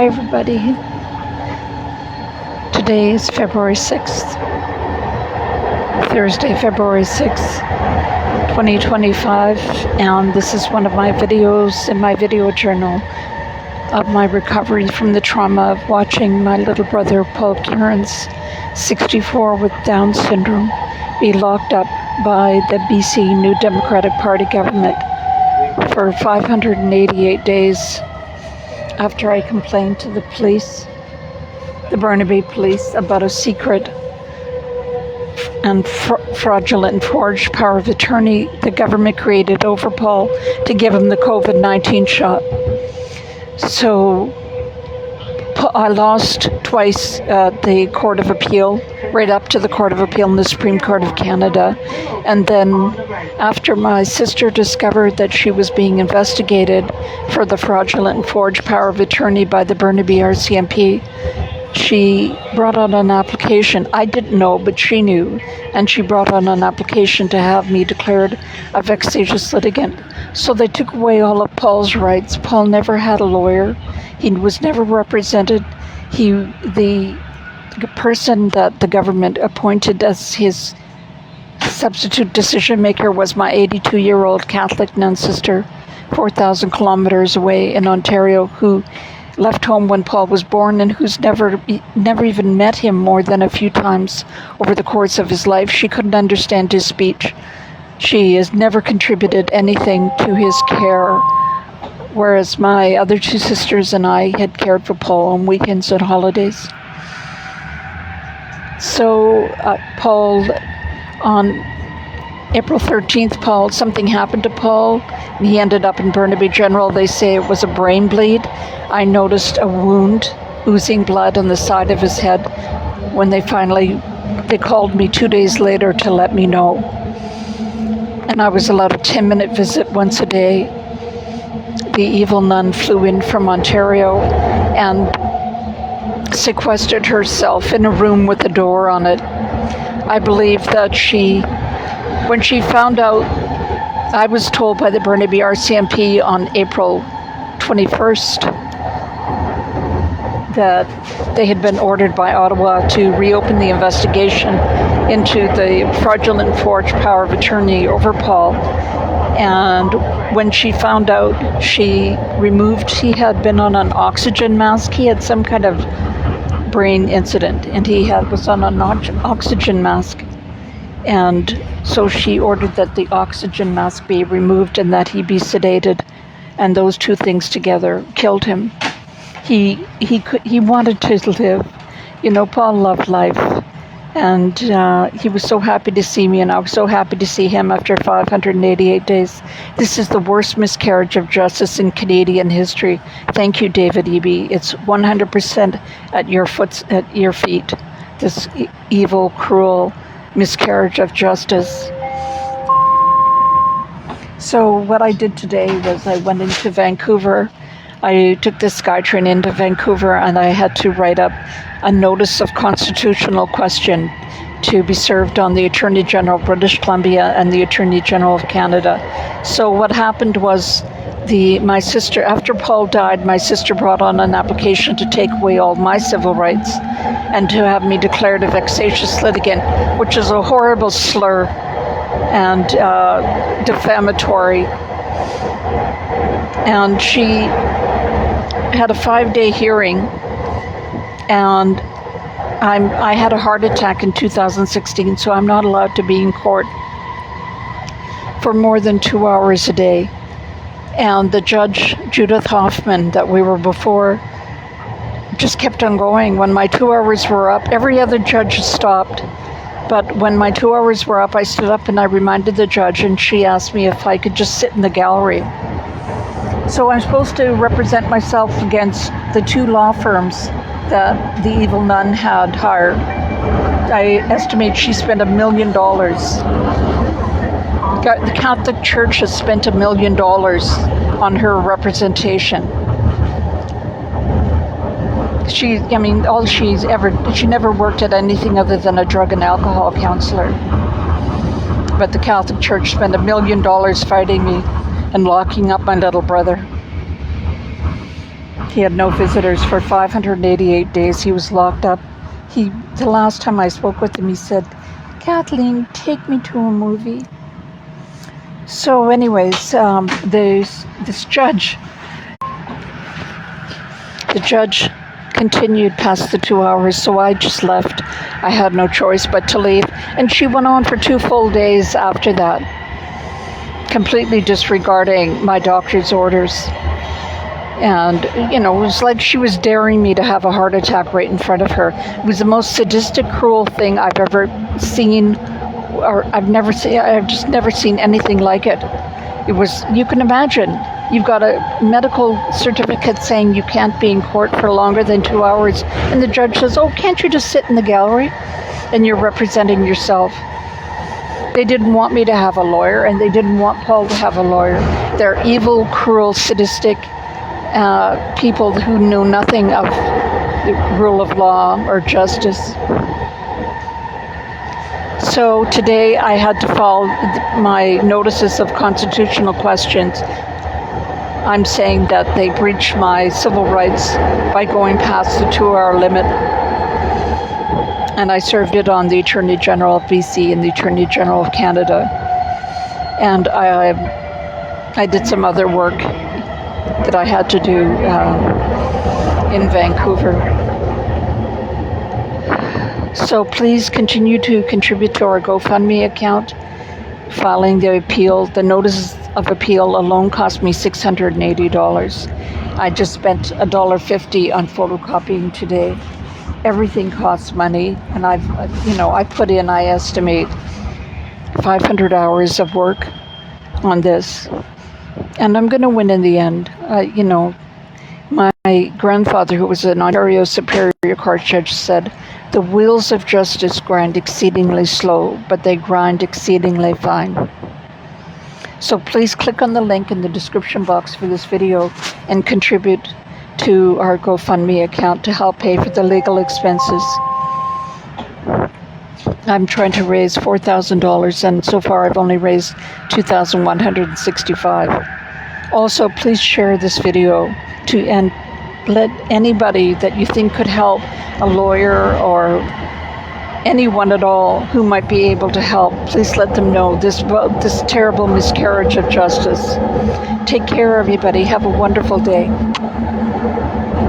Hi everybody. Today is February 6th, Thursday, February 6th, 2025, and this is one of my videos in my video journal of my recovery from the trauma of watching my little brother Paul Kierans, 64 with Down syndrome, be locked up by the BC New Democratic Party government for 588 days after I complained to the police, the Burnaby police, about a secret and fraudulent and forged power of attorney the government created over Paul to give him the COVID-19 shot. So I lost twice at the Court of Appeal, right up to the Court of Appeal in the Supreme Court of Canada. And then after my sister discovered that she was being investigated for the fraudulent and forged power of attorney by the Burnaby RCMP, she brought on an application. I didn't know, but she knew. And she brought on an application to have me declared a vexatious litigant. So they took away all of Paul's rights. Paul never had a lawyer. He was never represented. The person that the government appointed as his substitute decision maker was my 82-year-old Catholic nun sister, 4,000 kilometers away in Ontario, who left home when Paul was born and who's never even met him more than a few times over the course of his life. She couldn't understand his speech. She has never contributed anything to his care, whereas my other two sisters and I had cared for Paul on weekends and holidays. So Paul, on April 13th, something happened to Paul, and he ended up in Burnaby General. They say it was a brain bleed. I noticed a wound, oozing blood on the side of his head when they called me 2 days later to let me know. And I was allowed a 10-minute visit once a day. The evil nun flew in from Ontario and sequestered herself in a room with a door on it. I believe that when she found out, I was told by the Burnaby RCMP on April 21st that they had been ordered by Ottawa to reopen the investigation into the fraudulent forged power of attorney over Paul. And when she found out, he had been on an oxygen mask. He had some kind of brain incident, and was on an oxygen mask. And so she ordered that the oxygen mask be removed and that he be sedated. And those two things together killed him. He wanted to live. Paul loved life. And he was so happy to see me, and I was so happy to see him after 588 days. This is the worst miscarriage of justice in Canadian history. Thank you, David Eby. It's 100% at your feet. This evil, cruel miscarriage of justice. So what I did today was I went into Vancouver. I took the Skytrain into Vancouver, and I had to write up a notice of constitutional question to be served on the Attorney General of British Columbia and the Attorney General of Canada. So what happened was my sister, after Paul died, my sister brought on an application to take away all my civil rights and to have me declared a vexatious litigant, which is a horrible slur and defamatory. And she had a 5-day hearing, and I had a heart attack in 2016, so I'm not allowed to be in court for more than 2 hours a day. And the judge, Judith Hoffman, that we were before, just kept on going. When my 2 hours were up, every other judge stopped. But when my 2 hours were up, I stood up and I reminded the judge, and she asked me if I could just sit in the gallery. So I'm supposed to represent myself against the two law firms that the evil nun had hired. I estimate she spent $1 million. The Catholic Church has spent $1 million on her representation. She never worked at anything other than a drug and alcohol counselor. But the Catholic Church spent $1 million fighting me and locking up my little brother. He had no visitors for 588 days. He was locked up. The last time I spoke with him, he said, "Kathleen, take me to a movie." So anyways, this judge, the judge continued past the 2 hours, so I just left. I had no choice but to leave. And she went on for 2 full days after that, completely disregarding my doctor's orders. And, it was like she was daring me to have a heart attack right in front of her. It was the most sadistic, cruel thing I've ever seen, or I've just never seen anything like it. It was, you can imagine, you've got a medical certificate saying you can't be in court for longer than 2 hours, and the judge says, "Oh, can't you just sit in the gallery?" And you're representing yourself. They didn't want me to have a lawyer, and they didn't want Paul to have a lawyer. They're evil, cruel, sadistic people who knew nothing of the rule of law or justice. So today I had to file my notices of constitutional questions. I'm saying that they breached my civil rights by going past the 2-hour limit. And I served it on the Attorney General of BC and the Attorney General of Canada. And I did some other work that I had to do in Vancouver. So please continue to contribute to our GoFundMe account. Filing the appeal, the notice of appeal alone cost me $680. I just spent $1.50 on photocopying today. Everything costs money, and I put in, I estimate, 500 hours of work on this. And I'm going to win in the end. My grandfather, who was an Ontario Superior Court judge, said, "The wheels of justice grind exceedingly slow, but they grind exceedingly fine." So please click on the link in the description box for this video and contribute to our GoFundMe account to help pay for the legal expenses. I'm trying to raise $4,000, and so far I've only raised $2,165. Also, please share this video and let anybody that you think could help, a lawyer or anyone at all who might be able to help, please let them know this terrible miscarriage of justice. Take care, everybody. Have a wonderful day.